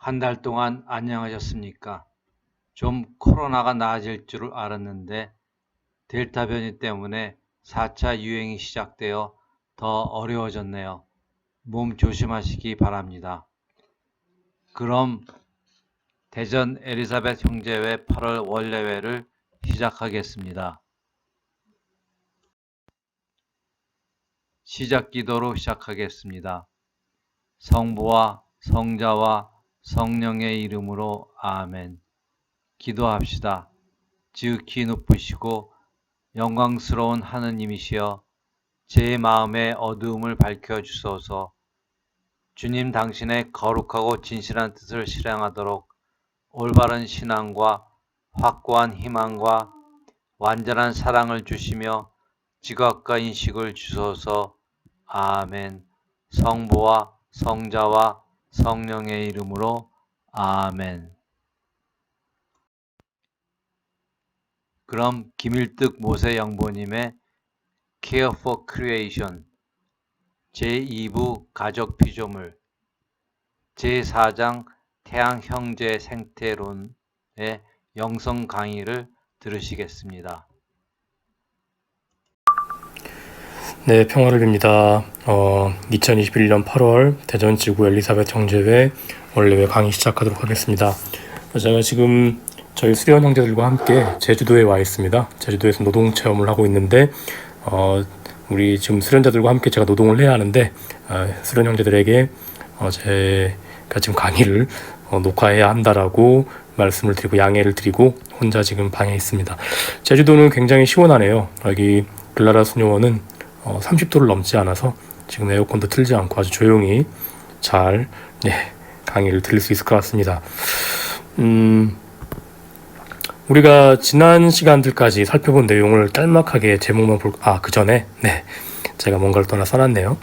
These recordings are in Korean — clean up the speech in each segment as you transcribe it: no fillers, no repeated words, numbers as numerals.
한 달 동안 안녕하셨습니까? 좀 코로나가 나아질 줄 알았는데 델타 변이 때문에 4차 유행이 시작되어 더 어려워졌네요. 몸 조심하시기 바랍니다. 그럼 대전 엘리사벳 형제회 8월 원래회를 시작하겠습니다. 시작 기도로 시작하겠습니다. 성부와 성자와 성령의 이름으로 아멘. 기도합시다. 지극히 높으시고 영광스러운 하느님이시여, 제 마음의 어두움을 밝혀주소서. 주님 당신의 거룩하고 진실한 뜻을 실행하도록 올바른 신앙과 확고한 희망과 완전한 사랑을 주시며 지각과 인식을 주소서. 아멘. 성부와 성자와 성령의 이름으로 아멘. 그럼 김일득 모세 영보님의 Care for Creation 제2부 가족 피조물 제4장 태양 형제 생태론의 영성 강의를 들으시겠습니다. 네, 평화를 빕니다. 2021년 8월 대전 지구 엘리사벳 형제회 원래회 강의 시작하도록 하겠습니다. 제가 지금 저희 수련 형제들과 함께 제주도에 와 있습니다. 제주도에서 노동 체험을 하고 있는데 우리 지금 수련자들과 함께 제가 노동을 해야 하는데 수련 형제들에게 제가 지금 강의를 녹화해야 한다라고 말씀을 드리고 양해를 드리고 혼자 지금 방에 있습니다. 제주도는 굉장히 시원하네요. 여기 글라라 수녀원은 30도를 넘지 않아서 지금 에어컨도 틀지 않고 아주 조용히 잘 강의를 들을 수 있을 것 같습니다. 우리가 지난 시간들까지 살펴본 내용을 짤막하게 제목만 그 전에 제가 뭔가를 또 하나 써놨네요.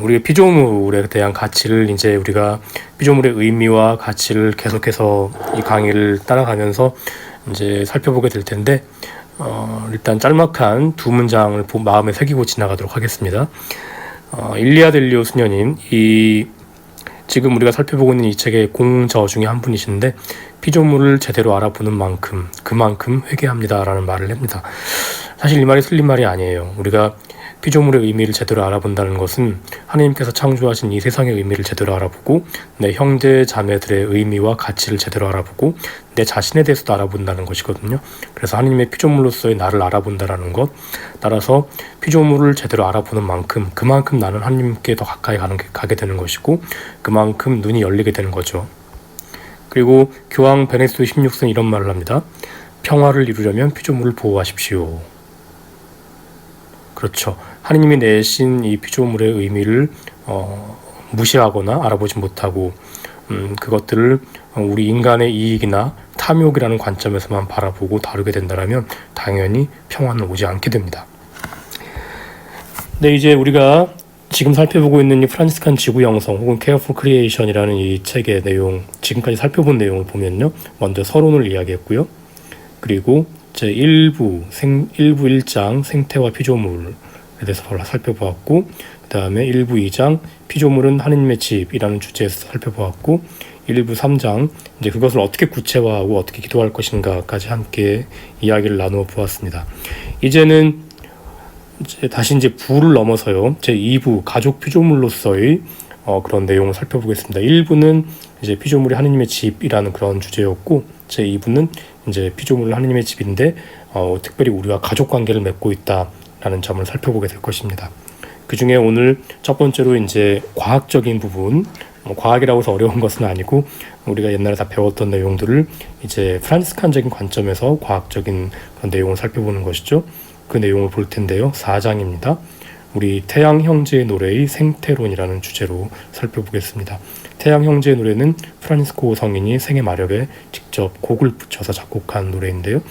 우리가 피조물에 대한 가치를 이제 우리가 피조물의 의미와 가치를 계속해서 이 강의를 따라가면서 이제 살펴보게 될 텐데 일단 짤막한 두 문장을 마음에 새기고 지나가도록 하겠습니다. 일리아 델리오 수녀님, 지금 우리가 살펴보고 있는 이 책의 공저 중에 한 분이신데 피조물을 제대로 알아보는 만큼 그만큼 회개합니다라는 말을 합니다. 사실 이 말이 틀린 말이 아니에요. 우리가 피조물의 의미를 제대로 알아본다는 것은 하나님께서 창조하신 이 세상의 의미를 제대로 알아보고 내 형제 자매들의 의미와 가치를 제대로 알아보고 내 자신에 대해서도 알아본다는 것이거든요. 그래서 하나님의 피조물로서의 나를 알아본다는 것, 따라서 피조물을 제대로 알아보는 만큼 그만큼 나는 하나님께 더 가까이 가게 되는 것이고 그만큼 눈이 열리게 되는 거죠. 그리고 교황 베네디토 16세는 이런 말을 합니다. 평화를 이루려면 피조물을 보호하십시오. 그렇죠. 하느님이 내신 이 피조물의 의미를 무시하거나 알아보지 못하고 그것들을 우리 인간의 이익이나 탐욕이라는 관점에서만 바라보고 다루게 된다면 당연히 평화는 오지 않게 됩니다. 네, 이제 우리가 지금 살펴보고 있는 이 프란치스칸 지구 영성 혹은 Care for Creation이라는 이 책의 내용, 지금까지 살펴본 내용을 보면요. 먼저 서론을 이야기했고요. 그리고 제1부 1장 생태와 피조물에 대해서 살펴보았고 그 다음에 1부 2장 피조물은 하느님의 집이라는 주제에서 살펴보았고 1부 3장 이제 그것을 어떻게 구체화하고 어떻게 기도할 것인가까지 함께 이야기를 나누어 보았습니다. 이제는 다시 부를 넘어서요. 제2부 가족 피조물로서의 그런 내용을 살펴보겠습니다. 1부는 이제 피조물이 하느님의 집이라는 그런 주제였고 제2부는 이제 피조물은 하느님의 집인데 특별히 우리가 가족 관계를 맺고 있다라는 점을 살펴보게 될 것입니다. 그 중에 오늘 첫 번째로 이제 과학적인 부분, 과학이라고 해서 어려운 것은 아니고 우리가 옛날에 다 배웠던 내용들을 이제 프란치스칸적인 관점에서 과학적인 그런 내용을 살펴보는 것이죠. 그 내용을 볼 텐데요. 4장입니다. 우리 태양 형제의 노래의 생태론이라는 주제로 살펴보겠습니다. 태양 형제의 노래는 프란시스코 성인이 생애 마렵에 직접 곡을 붙여서 작곡한 노래인데요.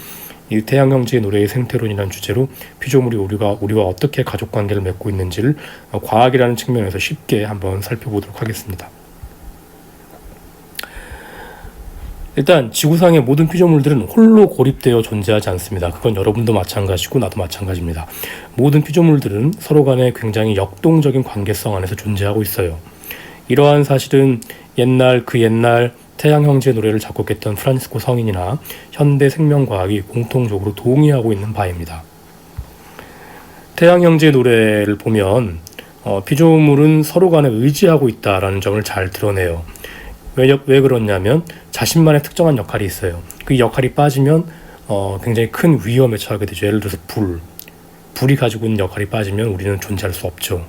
이 태양 형제의 노래의 생태론이라는 주제로 피조물이 우리와 어떻게 가족 관계를 맺고 있는지를 과학이라는 측면에서 쉽게 한번 살펴보도록 하겠습니다. 일단 지구상의 모든 피조물들은 홀로 고립되어 존재하지 않습니다. 그건 여러분도 마찬가지고 나도 마찬가지입니다. 모든 피조물들은 서로 간에 굉장히 역동적인 관계성 안에서 존재하고 있어요. 이러한 사실은 옛날 태양 형제의 노래를 작곡했던 프란치스코 성인이나 현대 생명과학이 공통적으로 동의하고 있는 바입니다. 태양 형제의 노래를 보면 피조물은 서로 간에 의지하고 있다라는 점을 잘 드러내요. 왜 그러냐면 자신만의 특정한 역할이 있어요. 그 역할이 빠지면 굉장히 큰 위험에 처하게 되죠. 예를 들어서 불이 가지고 있는 역할이 빠지면 우리는 존재할 수 없죠.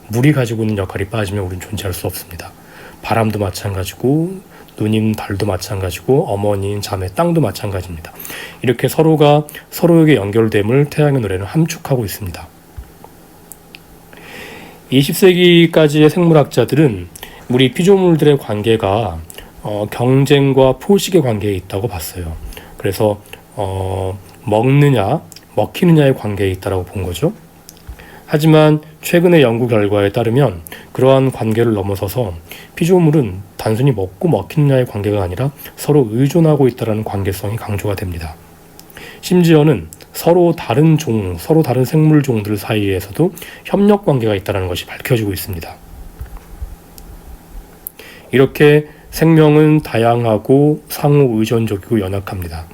물이 가지고 있는 역할이 빠지면 우리는 존재할 수 없습니다. 바람도 마찬가지고 눈인 달도 마찬가지고 어머니인 자매 땅도 마찬가지입니다. 이렇게 서로가 서로에게 연결됨을 태양의 노래는 함축하고 있습니다. 20세기까지의 생물학자들은 우리 피조물들의 관계가 경쟁과 포식의 관계에 있다고 봤어요. 그래서 먹느냐 먹히느냐의 관계에 있다고 본 거죠. 하지만 최근의 연구 결과에 따르면 그러한 관계를 넘어서서 피조물은 단순히 먹고 먹히느냐의 관계가 아니라 서로 의존하고 있다는 관계성이 강조가 됩니다. 심지어는 서로 다른 생물 종들 사이에서도 협력 관계가 있다는 것이 밝혀지고 있습니다. 이렇게 생명은 다양하고 상호 의존적이고 연약합니다.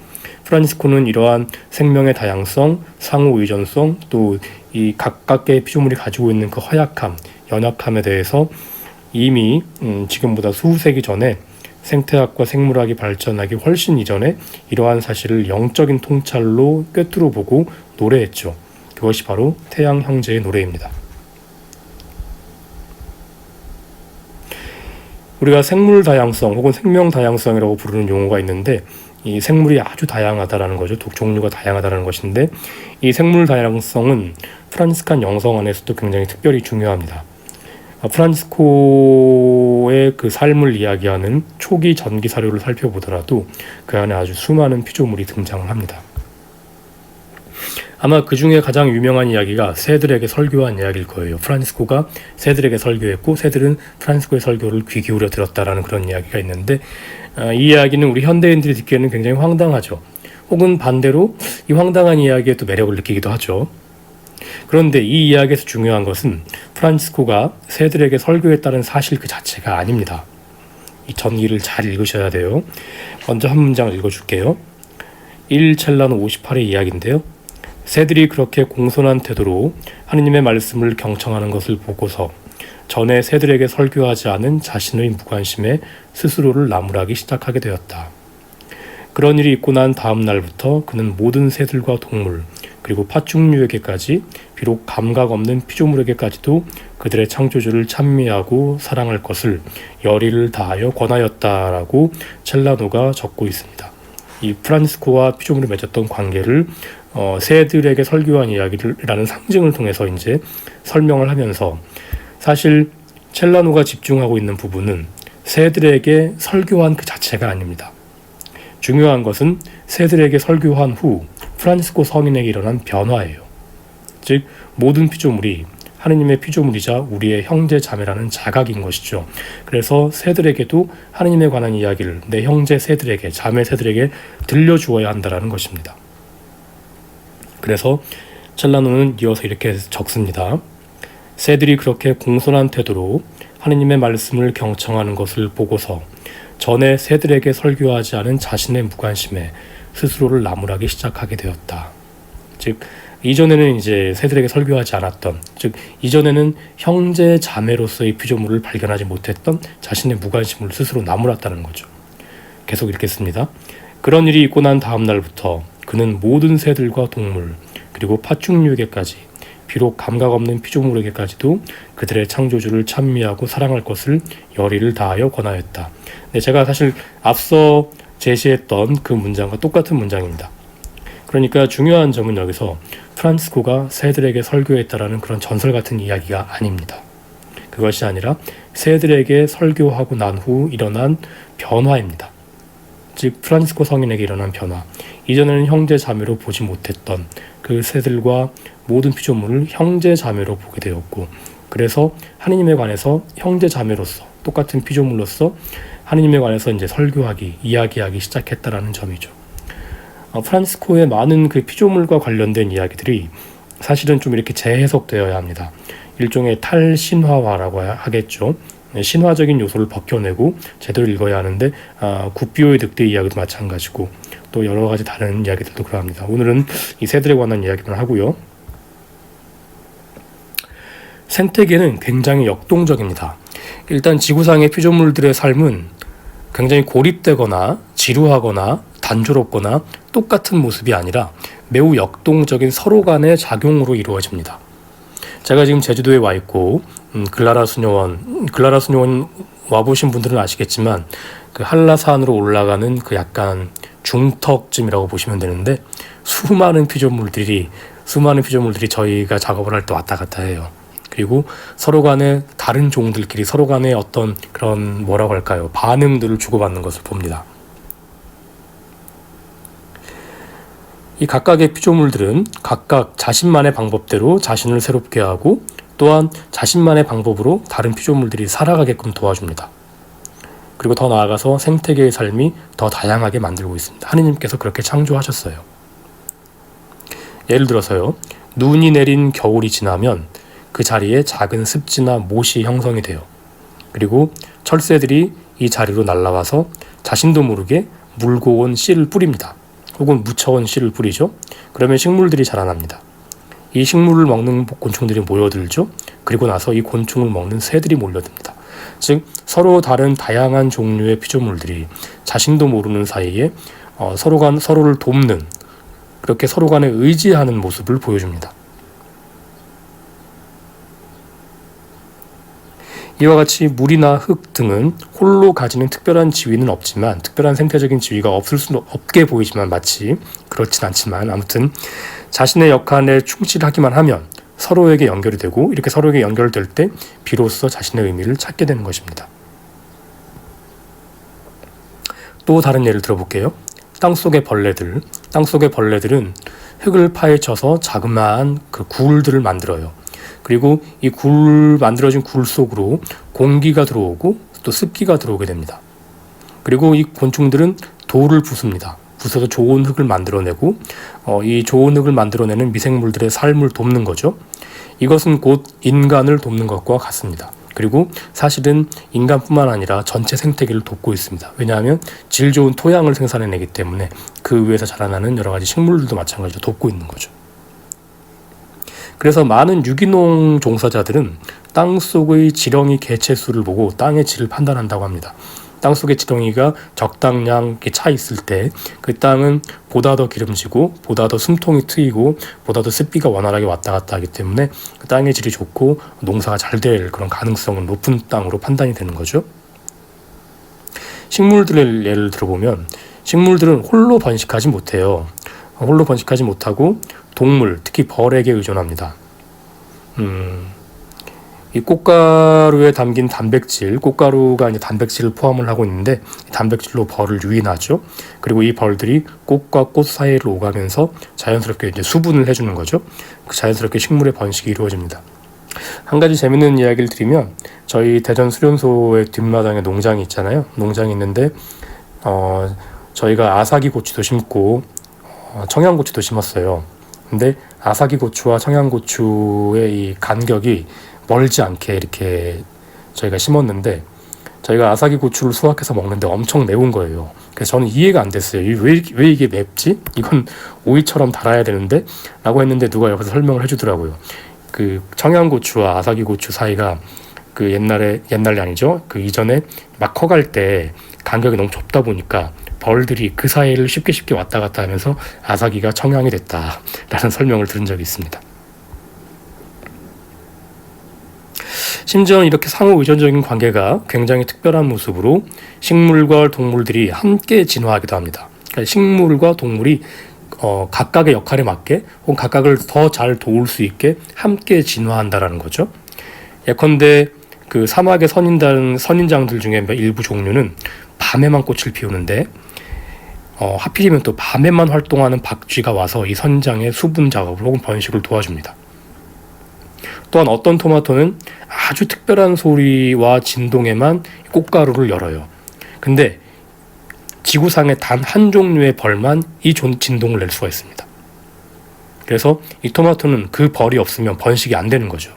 프란치스코는 이러한 생명의 다양성, 상호 의존성, 또 이 각각의 피조물이 가지고 있는 그 허약함, 연약함에 대해서 이미 지금보다 수세기 전에 생태학과 생물학이 발전하기 훨씬 이전에 이러한 사실을 영적인 통찰로 꿰뚫어 보고 노래했죠. 그것이 바로 태양 형제의 노래입니다. 우리가 생물 다양성 혹은 생명 다양성이라고 부르는 용어가 있는데 이 생물이 아주 다양하다라는 거죠. 종류가 다양하다는 것인데 이 생물 다양성은 프란치스칸 영성 안에서도 굉장히 특별히 중요합니다. 프란치스코의 그 삶을 이야기하는 초기 전기 사료를 살펴보더라도 그 안에 아주 수많은 피조물이 등장을 합니다. 아마 그 중에 가장 유명한 이야기가 새들에게 설교한 이야기일 거예요. 프란치스코가 새들에게 설교했고 새들은 프란치스코의 설교를 귀 기울여 들었다라는 그런 이야기가 있는데 이 이야기는 우리 현대인들이 듣기에는 굉장히 황당하죠. 혹은 반대로 이 황당한 이야기에 또 매력을 느끼기도 하죠. 그런데 이 이야기에서 중요한 것은 프란치스코가 새들에게 설교했다는 사실 그 자체가 아닙니다. 이 전기를 잘 읽으셔야 돼요. 먼저 한 문장을 읽어줄게요. 1첼라노 58의 이야기인데요. 새들이 그렇게 공손한 태도로 하느님의 말씀을 경청하는 것을 보고서 전에 새들에게 설교하지 않은 자신의 무관심에 스스로를 나무라기 시작하게 되었다. 그런 일이 있고 난 다음 날부터 그는 모든 새들과 동물 그리고 파충류에게까지 비록 감각 없는 피조물에게까지도 그들의 창조주를 찬미하고 사랑할 것을 열의를 다하여 권하였다라고 첼라노가 적고 있습니다. 이 프란치스코와 피조물이 맺었던 관계를 새들에게 설교한 이야기라는 상징을 통해서 이제 설명을 하면서 사실 첼라노가 집중하고 있는 부분은 새들에게 설교한 그 자체가 아닙니다. 중요한 것은 새들에게 설교한 후 프란치스코 성인에게 일어난 변화예요. 즉 모든 피조물이 하느님의 피조물이자 우리의 형제 자매라는 자각인 것이죠. 그래서 새들에게도 하느님에 관한 이야기를 내 형제 새들에게 자매 새들에게 들려주어야 한다는 것입니다. 그래서 첼라노는 이어서 이렇게 적습니다. 새들이 그렇게 공손한 태도로 하느님의 말씀을 경청하는 것을 보고서 전에 새들에게 설교하지 않은 자신의 무관심에 스스로를 나무라기 시작하게 되었다. 즉 이전에는 이제 새들에게 설교하지 않았던, 즉 이전에는 형제 자매로서의 피조물을 발견하지 못했던 자신의 무관심을 스스로 나무랐다는 거죠. 계속 읽겠습니다. 그런 일이 있고 난 다음 날부터 그는 모든 새들과 동물 그리고 파충류에게까지 비록 감각 없는 피조물에게까지도 그들의 창조주를 찬미하고 사랑할 것을 열의를 다하여 권하였다. 네, 제가 사실 앞서 제시했던 그 문장과 똑같은 문장입니다. 그러니까 중요한 점은 여기서 프란치스코가 새들에게 설교했다라는 그런 전설 같은 이야기가 아닙니다. 그것이 아니라 새들에게 설교하고 난 후 일어난 변화입니다. 즉 프란치스코 성인에게 일어난 변화. 이전에는 형제 자매로 보지 못했던 그 새들과 모든 피조물을 형제 자매로 보게 되었고, 그래서 하느님에 관해서 형제 자매로서 똑같은 피조물로서 하느님에 관해서 이제 설교하기, 이야기하기 시작했다라는 점이죠. 프란치스코의 많은 그 피조물과 관련된 이야기들이 사실은 좀 이렇게 재해석되어야 합니다. 일종의 탈신화화라고 하겠죠. 신화적인 요소를 벗겨내고 제대로 읽어야 하는데 구피오의 늑대 이야기도 마찬가지고 또 여러 가지 다른 이야기들도 그러합니다. 오늘은 이 새들에 관한 이야기만 하고요. 생태계는 굉장히 역동적입니다. 일단 지구상의 피조물들의 삶은 굉장히 고립되거나 지루하거나 단조롭거나 똑같은 모습이 아니라 매우 역동적인 서로 간의 작용으로 이루어집니다. 제가 지금 제주도에 와 있고 글라라 수녀원 와보신 분들은 아시겠지만 그 한라산으로 올라가는 그 약간 중턱쯤이라고 보시면 되는데 수많은 피조물들이 저희가 작업을 할 때 왔다 갔다 해요. 그리고 서로 간에 다른 종들끼리 서로 간에 어떤 그런 뭐라고 할까요? 반응들을 주고받는 것을 봅니다. 이 각각의 피조물들은 각각 자신만의 방법대로 자신을 새롭게 하고 또한 자신만의 방법으로 다른 피조물들이 살아가게끔 도와줍니다. 그리고 더 나아가서 생태계의 삶이 더 다양하게 만들고 있습니다. 하느님께서 그렇게 창조하셨어요. 예를 들어서요. 눈이 내린 겨울이 지나면 그 자리에 작은 습지나 못이 형성이 돼요. 그리고 철새들이 이 자리로 날아와서 자신도 모르게 물고 온 씨를 뿌립니다. 혹은 묻혀온 씨를 뿌리죠. 그러면 식물들이 자라납니다. 이 식물을 먹는 곤충들이 모여들죠. 그리고 나서 이 곤충을 먹는 새들이 몰려듭니다. 즉 서로 다른 다양한 종류의 피조물들이 자신도 모르는 사이에 서로를 돕는 그렇게 서로 간에 의지하는 모습을 보여줍니다. 이와 같이 물이나 흙 등은 홀로 가지는 특별한 지위는 없지만 특별한 생태적인 지위가 없을 수는 없게 보이지만 마치 그렇진 않지만 아무튼 자신의 역할에 충실하기만 하면 서로에게 연결이 되고 이렇게 서로에게 연결될 때 비로소 자신의 의미를 찾게 되는 것입니다. 또 다른 예를 들어볼게요. 땅속의 벌레들은 흙을 파헤쳐서 자그마한 그 굴들을 만들어요. 그리고 이 만들어진 굴 속으로 공기가 들어오고 또 습기가 들어오게 됩니다. 그리고 이 곤충들은 돌을 부숩니다. 부숴서 좋은 흙을 만들어내고 이 좋은 흙을 만들어내는 미생물들의 삶을 돕는 거죠. 이것은 곧 인간을 돕는 것과 같습니다. 그리고 사실은 인간뿐만 아니라 전체 생태계를 돕고 있습니다. 왜냐하면 질 좋은 토양을 생산해내기 때문에 그 위에서 자라나는 여러 가지 식물들도 마찬가지로 돕고 있는 거죠. 그래서 많은 유기농 종사자들은 땅속의 지렁이 개체수를 보고 땅의 질을 판단한다고 합니다. 땅속의 지렁이가 적당량 차 있을 때 그 땅은 보다 더 기름지고 보다 더 숨통이 트이고 보다 더 습기가 원활하게 왔다 갔다 하기 때문에 그 땅의 질이 좋고 농사가 잘 될 그런 가능성은 높은 땅으로 판단이 되는 거죠. 식물들의 예를 들어보면 식물들은 홀로 번식하지 못해요. 홀로 번식하지 못하고 동물, 특히 벌에게 의존합니다. 이 꽃가루에 담긴 단백질, 꽃가루가 이제 단백질을 포함을 하고 있는데 단백질로 벌을 유인하죠. 그리고 이 벌들이 꽃과 꽃 사이를 오가면서 자연스럽게 이제 수분을 해주는 거죠. 그 자연스럽게 식물의 번식이 이루어집니다. 한 가지 재밌는 이야기를 드리면 저희 대전 수련소의 뒷마당에 농장이 있잖아요. 농장이 있는데 저희가 아사기 고추도 심고 청양고추도 심었어요. 근데 아사기 고추와 청양고추의 이 간격이 멀지 않게 이렇게 저희가 심었는데 저희가 아사기 고추를 수확해서 먹는데 엄청 매운 거예요. 그래서 저는 이해가 안 됐어요. 왜 이게 맵지? 이건 오이처럼 달아야 되는데? 라고 했는데 누가 옆에서 설명을 해주더라고요. 그 청양고추와 아사기 고추 사이가 그 옛날이 아니죠. 그 이전에 막 커갈 때 간격이 너무 좁다 보니까 벌들이 그 사이를 쉽게 왔다 갔다 하면서 아사기가 청양이 됐다라는 설명을 들은 적이 있습니다. 심지어 이렇게 상호 의존적인 관계가 굉장히 특별한 모습으로 식물과 동물들이 함께 진화하기도 합니다. 그러니까 식물과 동물이 각각의 역할에 맞게 혹은 각각을 더 잘 도울 수 있게 함께 진화한다라는 거죠. 예컨대 그 사막의 선인장들 중에 일부 종류는 밤에만 꽃을 피우는데 하필이면 또 밤에만 활동하는 박쥐가 와서 이 선인장의 수분 작업을 혹은 번식을 도와줍니다. 또한 어떤 토마토는 아주 특별한 소리와 진동에만 꽃가루를 열어요. 근데 지구상의 단 한 종류의 벌만 이 진동을 낼 수가 있습니다. 그래서 이 토마토는 그 벌이 없으면 번식이 안 되는 거죠.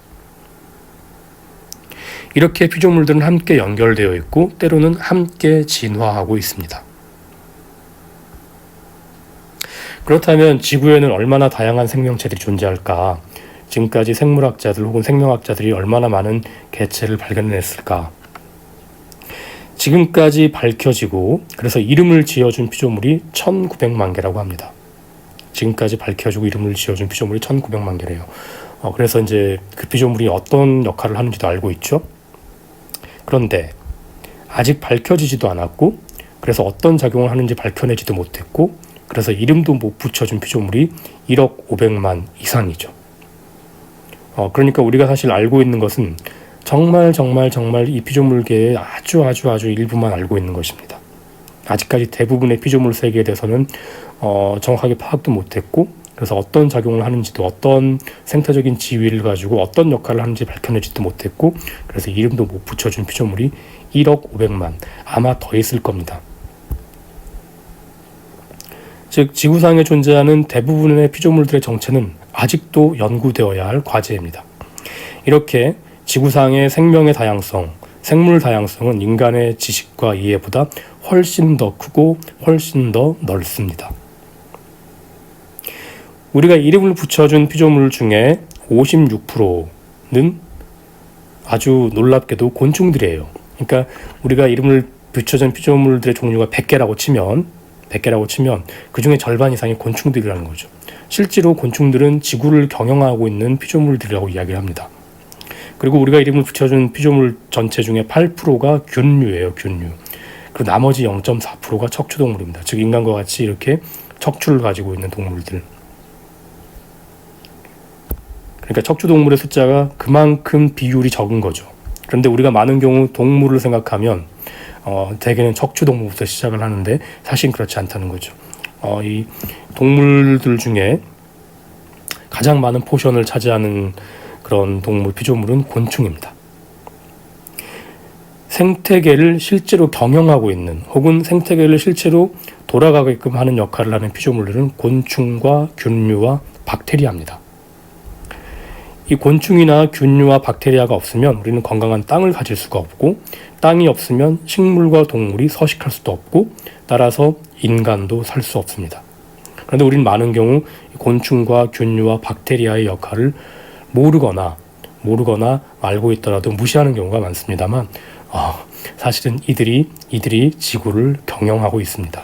이렇게 피조물들은 함께 연결되어 있고 때로는 함께 진화하고 있습니다. 그렇다면 지구에는 얼마나 다양한 생명체들이 존재할까? 지금까지 생물학자들 혹은 생명학자들이 얼마나 많은 개체를 발견했을까? 지금까지 밝혀지고 그래서 이름을 지어준 피조물이 1900만 개라고 합니다. 지금까지 밝혀지고 이름을 지어준 피조물이 1900만 개래요. 그래서 이제 그 피조물이 어떤 역할을 하는지도 알고 있죠. 그런데 아직 밝혀지지도 않았고 그래서 어떤 작용을 하는지 밝혀내지도 못했고 그래서 이름도 못 붙여준 피조물이 1억 500만 이상이죠. 그러니까 우리가 사실 알고 있는 것은 정말 이 피조물계의 아주 일부만 알고 있는 것입니다. 아직까지 대부분의 피조물 세계에 대해서는 정확하게 파악도 못했고 그래서 어떤 작용을 하는지도 어떤 생태적인 지위를 가지고 어떤 역할을 하는지 밝혀내지도 못했고 그래서 이름도 못 붙여준 피조물이 1억 500만 아마 더 있을 겁니다. 즉 지구상에 존재하는 대부분의 피조물들의 정체는 아직도 연구되어야 할 과제입니다. 이렇게 지구상의 생명의 다양성, 생물 다양성은 인간의 지식과 이해보다 훨씬 더 크고 훨씬 더 넓습니다. 우리가 이름을 붙여준 피조물 중에 56%는 아주 놀랍게도 곤충들이에요. 그러니까 우리가 이름을 붙여준 피조물들의 종류가 100개라고 치면 그 중에 절반 이상이 곤충들이라는 거죠. 실제로 곤충들은 지구를 경영하고 있는 피조물들이라고 이야기를 합니다. 그리고 우리가 이름을 붙여준 피조물 전체 중에 8%가 균류예요. 균류. 그리고 나머지 0.4%가 척추동물입니다. 즉 인간과 같이 이렇게 척추를 가지고 있는 동물들. 그러니까 척추동물의 숫자가 그만큼 비율이 적은 거죠. 그런데 우리가 많은 경우 동물을 생각하면 대개는 척추동물부터 시작을 하는데 사실 그렇지 않다는 거죠. 이 동물들 중에 가장 많은 포션을 차지하는 그런 동물 피조물은 곤충입니다. 생태계를 실제로 경영하고 있는 혹은 생태계를 실제로 돌아가게끔 하는 역할을 하는 피조물들은 곤충과 균류와 박테리아입니다. 이 곤충이나 균류와 박테리아가 없으면 우리는 건강한 땅을 가질 수가 없고 땅이 없으면 식물과 동물이 서식할 수도 없고 따라서 인간도 살 수 없습니다. 그런데 우리는 많은 경우 곤충과 균류와 박테리아의 역할을 모르거나 알고 있더라도 무시하는 경우가 많습니다만 사실은 이들이 지구를 경영하고 있습니다.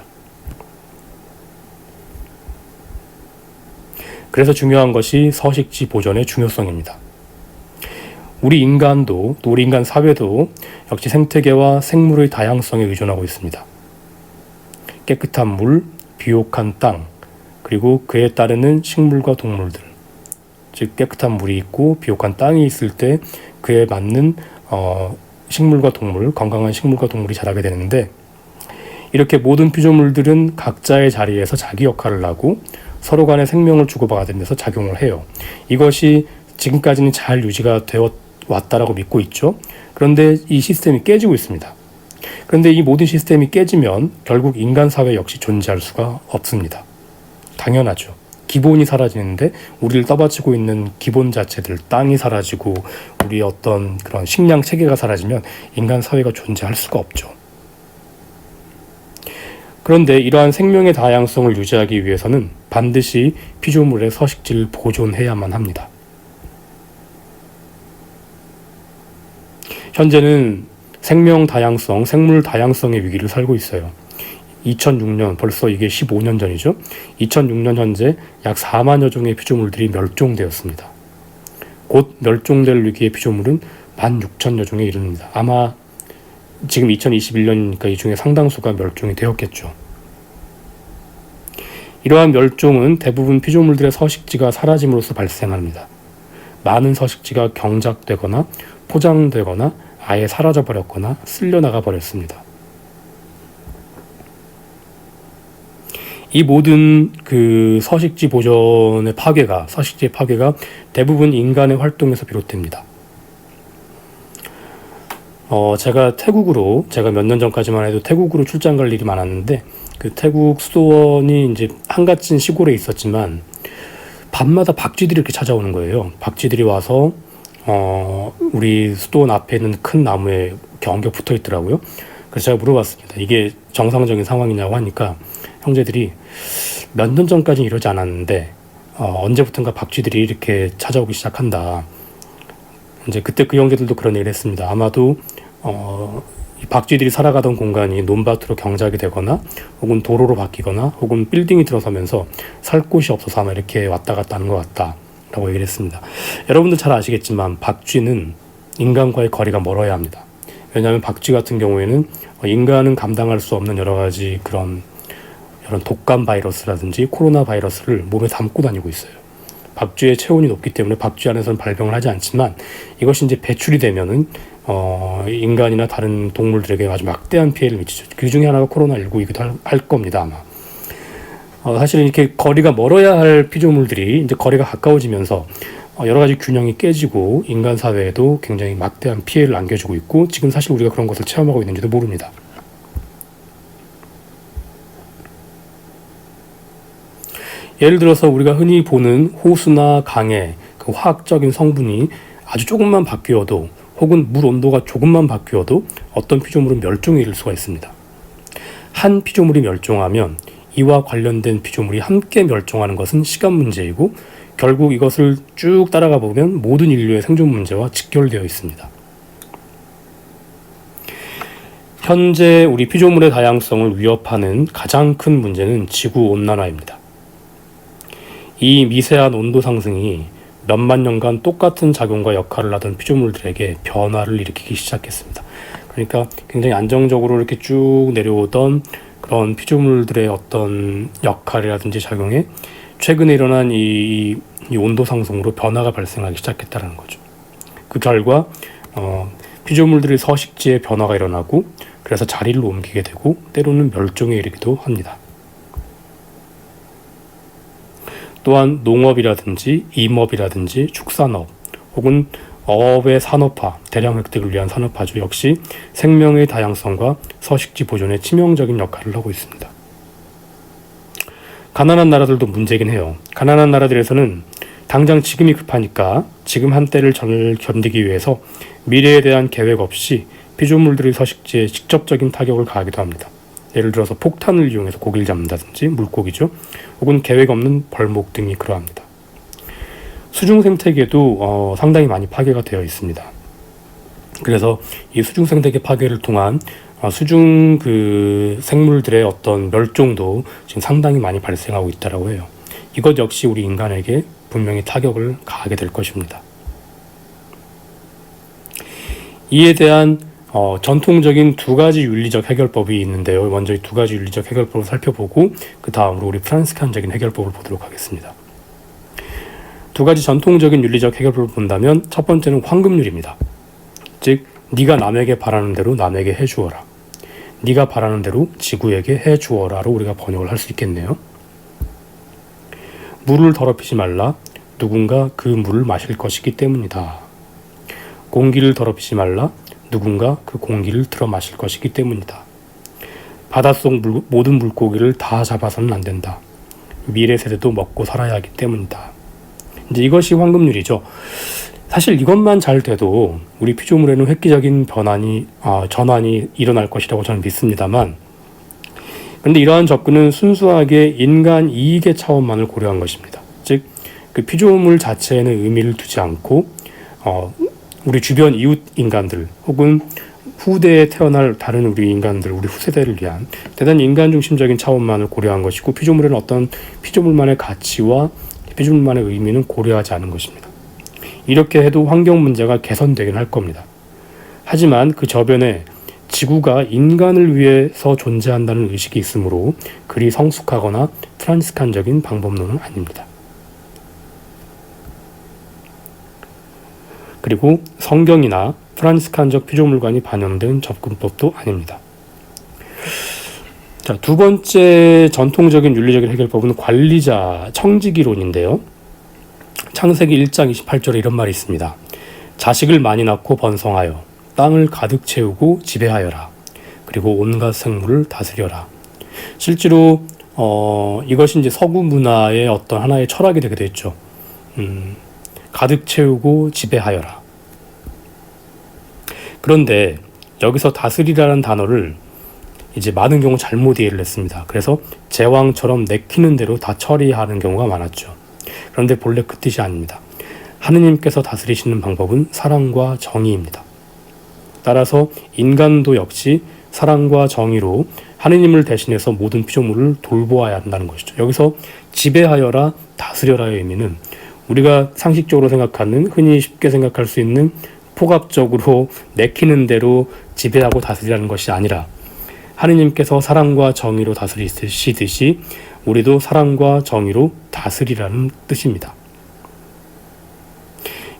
그래서 중요한 것이 서식지 보존의 중요성입니다. 우리 인간도 또 우리 인간 사회도 역시 생태계와 생물의 다양성에 의존하고 있습니다. 깨끗한 물, 비옥한 땅, 그리고 그에 따르는 식물과 동물들. 즉 깨끗한 물이 있고 비옥한 땅이 있을 때 그에 맞는 식물과 동물, 건강한 식물과 동물이 자라게 되는데 이렇게 모든 피조물들은 각자의 자리에서 자기 역할을 하고 서로 간에 생명을 주고받는 데서 작용을 해요. 이것이 지금까지는 잘 유지가 되어 왔다라고 믿고 있죠. 그런데 이 시스템이 깨지고 있습니다. 그런데 이 모든 시스템이 깨지면 결국 인간 사회 역시 존재할 수가 없습니다. 당연하죠. 기본이 사라지는데 우리를 떠받치고 있는 기본 자체들, 땅이 사라지고 우리의 어떤 그런 식량 체계가 사라지면 인간 사회가 존재할 수가 없죠. 그런데 이러한 생명의 다양성을 유지하기 위해서는 반드시 피조물의 서식지를 보존해야만 합니다. 현재는 생명 다양성, 생물 다양성의 위기를 살고 있어요. 2006년, 벌써 이게 15년 전이죠. 2006년 현재 약 4만여 종의 피조물들이 멸종되었습니다. 곧 멸종될 위기의 피조물은 16,000여 종에 이릅니다. 아마 지금 2021년이니까 이 중에 상당수가 멸종이 되었겠죠. 이러한 멸종은 대부분 피조물들의 서식지가 사라짐으로써 발생합니다. 많은 서식지가 경작되거나 포장되거나 아예 사라져버렸거나 쓸려나가 버렸습니다. 이 모든 그 서식지 보존의 파괴가, 서식지의 파괴가 대부분 인간의 활동에서 비롯됩니다. 제가 몇 년 전까지만 해도 태국으로 출장 갈 일이 많았는데, 그 태국 수도원이 이제 한갓진 시골에 있었지만, 밤마다 박쥐들이 이렇게 찾아오는 거예요. 박쥐들이 와서 우리 수도원 앞에 있는 큰 나무에 이렇게 엉겨 붙어 있더라고요. 그래서 제가 물어봤습니다. 이게 정상적인 상황이냐고 하니까 형제들이 몇 년 전까지는 이러지 않았는데 언제부턴가 박쥐들이 이렇게 찾아오기 시작한다. 이제 그때 그 형제들도 그런 얘기를 했습니다. 아마도 이 박쥐들이 살아가던 공간이 논밭으로 경작이 되거나 혹은 도로로 바뀌거나 혹은 빌딩이 들어서면서 살 곳이 없어서 아마 이렇게 왔다 갔다 하는 것 같다 라고 얘기를 했습니다. 여러분들 잘 아시겠지만 박쥐는 인간과의 거리가 멀어야 합니다. 왜냐하면 박쥐 같은 경우에는 인간은 감당할 수 없는 여러 가지 그런 독감 바이러스라든지 코로나 바이러스를 몸에 담고 다니고 있어요. 박쥐의 체온이 높기 때문에 박쥐 안에서는 발병을 하지 않지만 이것이 이제 배출이 되면은 인간이나 다른 동물들에게 아주 막대한 피해를 미치죠. 그 중에 하나가 코로나19이기도 할 겁니다, 아마. 사실은 이렇게 거리가 멀어야 할 피조물들이 이제 거리가 가까워지면서 여러 가지 균형이 깨지고 인간 사회에도 굉장히 막대한 피해를 안겨주고 있고 지금 사실 우리가 그런 것을 체험하고 있는지도 모릅니다. 예를 들어서 우리가 흔히 보는 호수나 강의 그 화학적인 성분이 아주 조금만 바뀌어도 혹은 물 온도가 조금만 바뀌어도 어떤 피조물은 멸종에 이를 수가 있습니다. 한 피조물이 멸종하면 이와 관련된 피조물이 함께 멸종하는 것은 시간 문제이고 결국 이것을 쭉 따라가 보면 모든 인류의 생존 문제와 직결되어 있습니다. 현재 우리 피조물의 다양성을 위협하는 가장 큰 문제는 지구온난화입니다. 이 미세한 온도 상승이 몇만 년간 똑같은 작용과 역할을 하던 피조물들에게 변화를 일으키기 시작했습니다. 그러니까 굉장히 안정적으로 이렇게 쭉 내려오던 그런 피조물들의 어떤 역할이라든지 작용에 최근에 일어난 이 온도 상승으로 변화가 발생하기 시작했다는 거죠. 그 결과 피조물들의 서식지에 변화가 일어나고 그래서 자리를 옮기게 되고 때로는 멸종에 이르기도 합니다. 또한 농업이라든지 임업이라든지 축산업 혹은 어업의 산업화, 대량 획득을 위한 산업화주 역시 생명의 다양성과 서식지 보존에 치명적인 역할을 하고 있습니다. 가난한 나라들도 문제긴 해요. 가난한 나라들에서는 당장 지금이 급하니까 지금 한때를 견디기 위해서 미래에 대한 계획 없이 피조물들의 서식지에 직접적인 타격을 가하기도 합니다. 예를 들어서 폭탄을 이용해서 고기를 잡는다든지 물고기죠. 혹은 계획 없는 벌목 등이 그러합니다. 수중 생태계도 상당히 많이 파괴가 되어 있습니다. 그래서 이 수중 생태계 파괴를 통한 수중 그 생물들의 어떤 멸종도 지금 상당히 많이 발생하고 있다고 해요. 이것 역시 우리 인간에게 분명히 타격을 가하게 될 것입니다. 이에 대한 전통적인 두 가지 윤리적 해결법이 있는데요. 먼저 이 두 가지 윤리적 해결법을 살펴보고 그 다음으로 우리 프란시스칸적인 해결법을 보도록 하겠습니다. 두 가지 전통적인 윤리적 해결법을 본다면 첫 번째는 황금률입니다. 즉 네가 남에게 바라는 대로 남에게 해주어라. 네가 바라는 대로 지구에게 해주어라로 우리가 번역을 할 수 있겠네요. 물을 더럽히지 말라. 누군가 그 물을 마실 것이기 때문이다. 공기를 더럽히지 말라. 누군가 그 공기를 들어 마실 것이기 때문이다. 바닷속 모든 물고기를 다 잡아서는 안 된다. 미래 세대도 먹고 살아야 하기 때문이다. 이제 이것이 황금률이죠. 사실 이것만 잘 돼도 우리 피조물에는 획기적인 전환이 일어날 것이라고 저는 믿습니다만, 그런데 이러한 접근은 순수하게 인간 이익의 차원만을 고려한 것입니다. 즉, 그 피조물 자체에는 의미를 두지 않고 우리 주변 이웃 인간들 혹은 후대에 태어날 다른 우리 인간들, 우리 후세대를 위한 대단히 인간 중심적인 차원만을 고려한 것이고 피조물에는 어떤 피조물만의 가치와 피조물만의 의미는 고려하지 않은 것입니다. 이렇게 해도 환경 문제가 개선되긴 할 겁니다. 하지만 그 저변에 지구가 인간을 위해서 존재한다는 의식이 있으므로 그리 성숙하거나 프란시스칸적인 방법론은 아닙니다. 그리고 성경이나 프란시스칸적 피조물관이 반영된 접근법도 아닙니다. 자, 두 번째 전통적인 윤리적인 해결법은 관리자 청지기론인데요. 창세기 1장 28절에 이런 말이 있습니다. 자식을 많이 낳고 번성하여 땅을 가득 채우고 지배하여라. 그리고 온갖 생물을 다스려라. 실제로 이것이 이제 서구 문화의 어떤 하나의 철학이 되게 됐죠. 가득 채우고 지배하여라. 그런데 여기서 다스리라는 단어를 이제 많은 경우 잘못 이해를 했습니다. 그래서 제왕처럼 내키는 대로 다 처리하는 경우가 많았죠. 그런데 본래 그 뜻이 아닙니다. 하느님께서 다스리시는 방법은 사랑과 정의입니다. 따라서 인간도 역시 사랑과 정의로 하느님을 대신해서 모든 피조물을 돌보아야 한다는 것이죠. 여기서 지배하여라, 다스려라의 의미는 우리가 상식적으로 생각하는, 흔히 쉽게 생각할 수 있는 포괄적으로 내키는 대로 지배하고 다스리라는 것이 아니라 하느님께서 사랑과 정의로 다스리시듯이 우리도 사랑과 정의로 다스리라는 뜻입니다.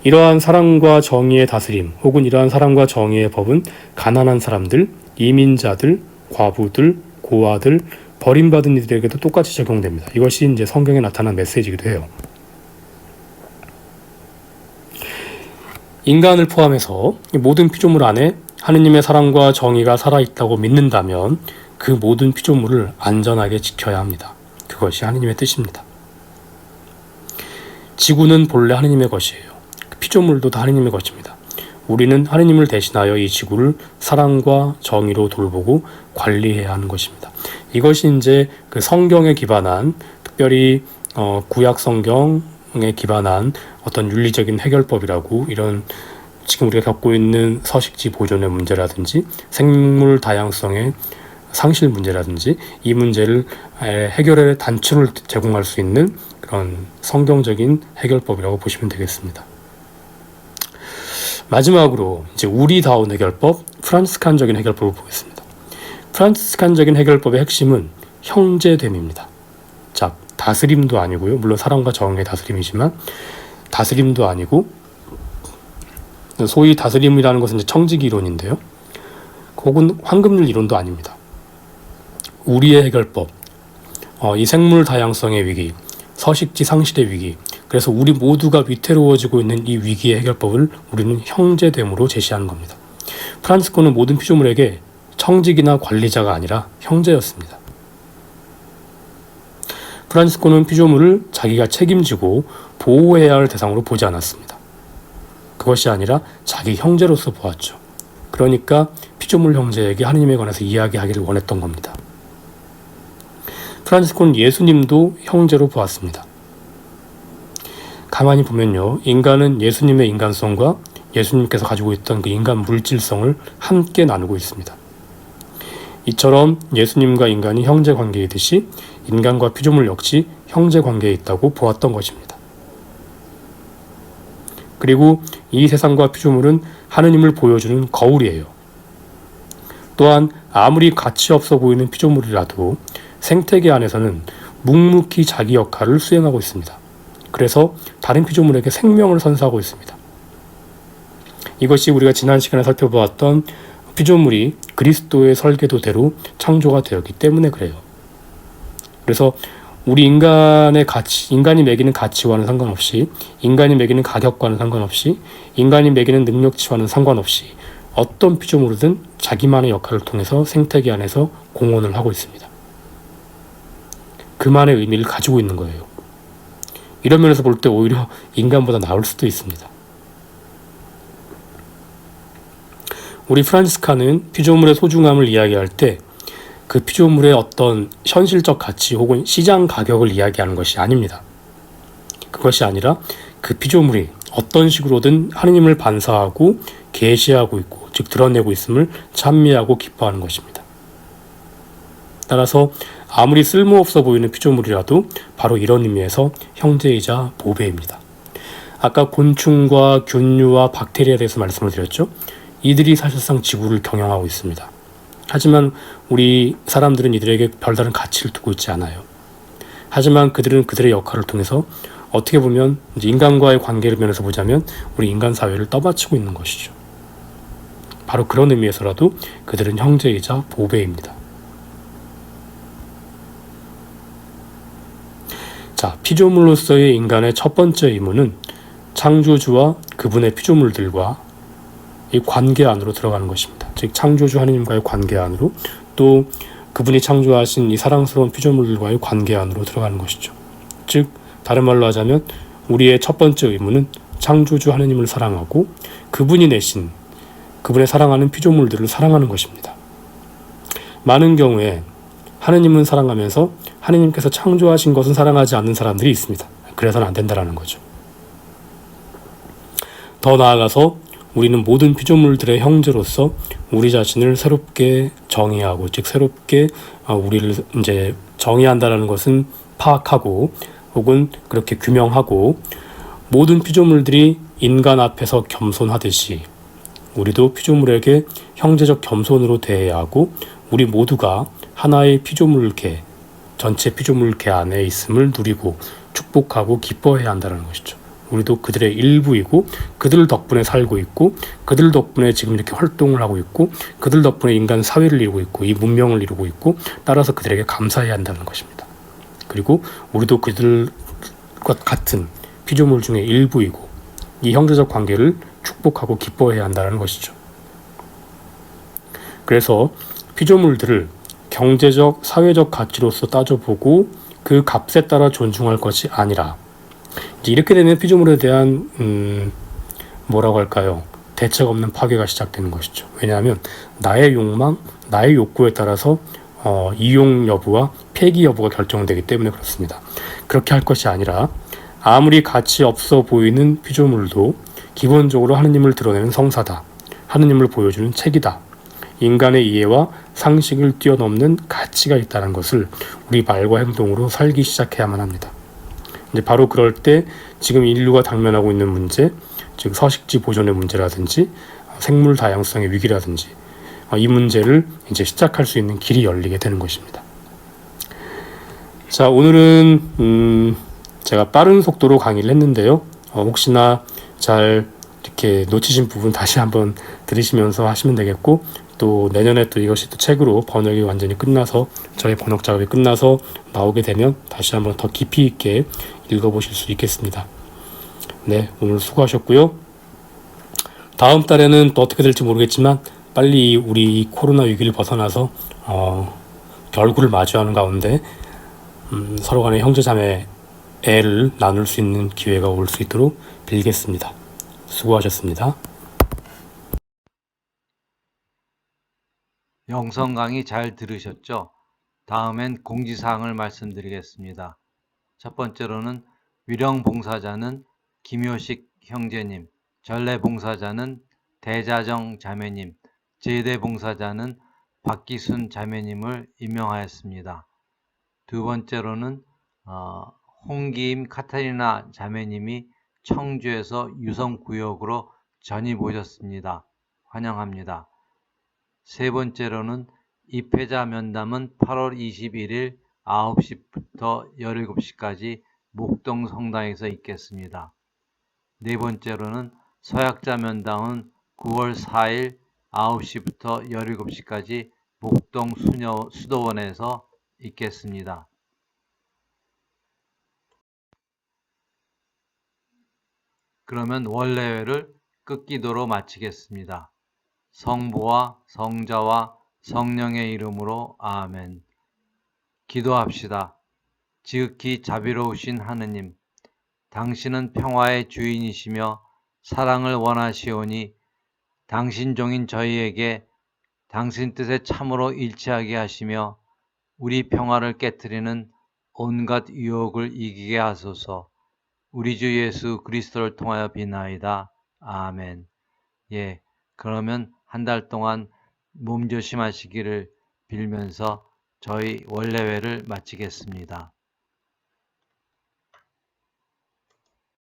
이러한 사랑과 정의의 다스림 혹은 이러한 사랑과 정의의 법은 가난한 사람들, 이민자들, 과부들, 고아들, 버림받은 이들에게도 똑같이 적용됩니다. 이것이 이제 성경에 나타난 메시지이기도 해요. 인간을 포함해서 모든 피조물 안에 하느님의 사랑과 정의가 살아있다고 믿는다면 그 모든 피조물을 안전하게 지켜야 합니다. 그것이 하느님의 뜻입니다. 지구는 본래 하느님의 것이에요. 피조물도 다 하느님의 것입니다. 우리는 하느님을 대신하여 이 지구를 사랑과 정의로 돌보고 관리해야 하는 것입니다. 이것이 이제 그 성경에 기반한, 특별히 구약 성경에 기반한 어떤 윤리적인 해결법이라고, 이런 지금 우리가 겪고 있는 서식지 보존의 문제라든지 생물 다양성의 상실 문제라든지 이 문제를 해결의 단초를 제공할 수 있는 그런 성경적인 해결법이라고 보시면 되겠습니다. 마지막으로 이제 우리다운 해결법, 프란치스칸적인 해결법을 보겠습니다. 프란치스칸적인 해결법의 핵심은 형제됨입니다. 자, 다스림도 아니고요. 물론 사랑과 정의의 다스림이지만 다스림도 아니고, 소위 다스림이라는 것은 이제 청지기 이론인데요. 혹은 황금률 이론도 아닙니다. 우리의 해결법, 이 생물 다양성의 위기, 서식지 상실의 위기, 그래서 우리 모두가 위태로워지고 있는 이 위기의 해결법을 우리는 형제됨으로 제시하는 겁니다. 프란치스코는 모든 피조물에게 청직이나 관리자가 아니라 형제였습니다. 프란치스코는 피조물을 자기가 책임지고 보호해야 할 대상으로 보지 않았습니다. 그것이 아니라 자기 형제로서 보았죠. 그러니까 피조물 형제에게 하느님에 관해서 이야기하기를 원했던 겁니다. 프란치스코는 예수님도 형제로 보았습니다. 가만히 보면요, 인간은 예수님의 인간성과 예수님께서 가지고 있던 그 인간 물질성을 함께 나누고 있습니다. 이처럼 예수님과 인간이 형제 관계이듯이 인간과 피조물 역시 형제 관계에 있다고 보았던 것입니다. 그리고 이 세상과 피조물은 하느님을 보여주는 거울이에요. 또한 아무리 가치 없어 보이는 피조물이라도 생태계 안에서는 묵묵히 자기 역할을 수행하고 있습니다. 그래서 다른 피조물에게 생명을 선사하고 있습니다. 이것이 우리가 지난 시간에 살펴보았던 피조물이 그리스도의 설계도대로 창조가 되었기 때문에 그래요. 그래서 우리 인간의 가치, 인간이 매기는 가치와는 상관없이, 인간이 매기는 가격과는 상관없이, 인간이 매기는 능력치와는 상관없이 어떤 피조물이든 자기만의 역할을 통해서 생태계 안에서 공헌을 하고 있습니다. 그만의 의미를 가지고 있는 거예요. 이런 면에서 볼 때 오히려 인간보다 나을 수도 있습니다. 우리 프란치스칸은 피조물의 소중함을 이야기할 때 그 피조물의 어떤 현실적 가치 혹은 시장 가격을 이야기하는 것이 아닙니다. 그것이 아니라 그 피조물이 어떤 식으로든 하느님을 반사하고 계시하고 있고, 즉 드러내고 있음을 찬미하고 기뻐하는 것입니다. 따라서 아무리 쓸모없어 보이는 피조물이라도 바로 이런 의미에서 형제이자 보배입니다. 아까 곤충과 균류와 박테리아에 대해서 말씀을 드렸죠. 이들이 사실상 지구를 경영하고 있습니다. 하지만 우리 사람들은 이들에게 별다른 가치를 두고 있지 않아요. 하지만 그들은 그들의 역할을 통해서 어떻게 보면 이제 인간과의 관계를 면에서 보자면 우리 인간 사회를 떠받치고 있는 것이죠. 바로 그런 의미에서라도 그들은 형제이자 보배입니다. 자, 피조물로서의 인간의 첫 번째 의무는 창조주와 그분의 피조물들과 이 관계 안으로 들어가는 것입니다. 즉 창조주 하느님과의 관계 안으로, 또 그분이 창조하신 이 사랑스러운 피조물들과의 관계 안으로 들어가는 것이죠. 즉 다른 말로 하자면 우리의 첫 번째 의무는 창조주 하느님을 사랑하고 그분이 내신 그분의 사랑하는 피조물들을 사랑하는 것입니다. 많은 경우에 하느님은 사랑하면서 하느님께서 창조하신 것은 사랑하지 않는 사람들이 있습니다. 그래서는 안 된다는 거죠. 더 나아가서 우리는 모든 피조물들의 형제로서 우리 자신을 새롭게 정의하고, 즉 새롭게 우리를 이제 정의한다는 것은 파악하고 혹은 그렇게 규명하고, 모든 피조물들이 인간 앞에서 겸손하듯이 우리도 피조물에게 형제적 겸손으로 대해야 하고, 우리 모두가 하나의 피조물계, 전체 피조물계 안에 있음을 누리고 축복하고 기뻐해야 한다는 것이죠. 우리도 그들의 일부이고 그들 덕분에 살고 있고 그들 덕분에 지금 이렇게 활동을 하고 있고 그들 덕분에 인간 사회를 이루고 있고 이 문명을 이루고 있고, 따라서 그들에게 감사해야 한다는 것입니다. 그리고 우리도 그들과 같은 피조물 중에 일부이고 이 형제적 관계를 축복하고 기뻐해야 한다는 것이죠. 그래서 피조물들을 경제적, 사회적 가치로서 따져보고 그 값에 따라 존중할 것이 아니라, 이제 이렇게 되면 피조물에 대한 뭐라고 할까요? 대책 없는 파괴가 시작되는 것이죠. 왜냐하면 나의 욕망, 나의 욕구에 따라서 이용 여부와 폐기 여부가 결정되기 때문에 그렇습니다. 그렇게 할 것이 아니라, 아무리 가치 없어 보이는 피조물도 기본적으로 하느님을 드러내는 성사다, 하느님을 보여주는 책이다, 인간의 이해와 상식을 뛰어넘는 가치가 있다는 것을 우리 말과 행동으로 살기 시작해야만 합니다. 이제 바로 그럴 때 지금 인류가 당면하고 있는 문제, 즉 서식지 보존의 문제라든지 생물 다양성의 위기라든지 이 문제를 이제 시작할 수 있는 길이 열리게 되는 것입니다. 자, 오늘은 제가 빠른 속도로 강의를 했는데요. 혹시나 잘 이렇게 놓치신 부분 다시 한번 들으시면서 하시면 되겠고, 또 내년에 또 이것이 또 책으로 번역이 완전히 끝나서, 저의 번역 작업이 끝나서 나오게 되면 다시 한번 더 깊이 있게 읽어보실 수 있겠습니다. 네, 오늘 수고하셨고요. 다음 달에는 또 어떻게 될지 모르겠지만 빨리 우리 코로나 위기를 벗어나서 결구를 마주하는 가운데 서로 간의 형제자매 애를 나눌 수 있는 기회가 올 수 있도록 빌겠습니다. 수고하셨습니다. 영성 강의 잘 들으셨죠? 다음엔 공지사항을 말씀드리겠습니다. 첫 번째로는 위령 봉사자는 김효식 형제님, 전례 봉사자는 대자정 자매님, 제대 봉사자는 박기순 자매님을 임명하였습니다. 두 번째로는 홍기임 카타리나 자매님이 청주에서 유성구역으로 전입 오셨습니다. 환영합니다. 세 번째로는 입회자 면담은 8월 21일 9시부터 17시까지 목동 성당에서 있겠습니다. 네 번째로는 서약자 면담은 9월 4일 9시부터 17시까지 목동 수도원에서 있겠습니다. 그러면 원래회를 끝기도로 마치겠습니다. 성부와 성자와 성령의 이름으로 아멘. 기도합시다. 지극히 자비로우신 하느님, 당신은 평화의 주인이시며 사랑을 원하시오니 당신 종인 저희에게 당신 뜻에 참으로 일치하게 하시며 우리 평화를 깨트리는 온갖 유혹을 이기게 하소서. 우리 주 예수 그리스도를 통하여 비나이다. 아멘. 예, 그러면 한 달 동안 몸조심하시기를 빌면서 저희 원래회를 마치겠습니다.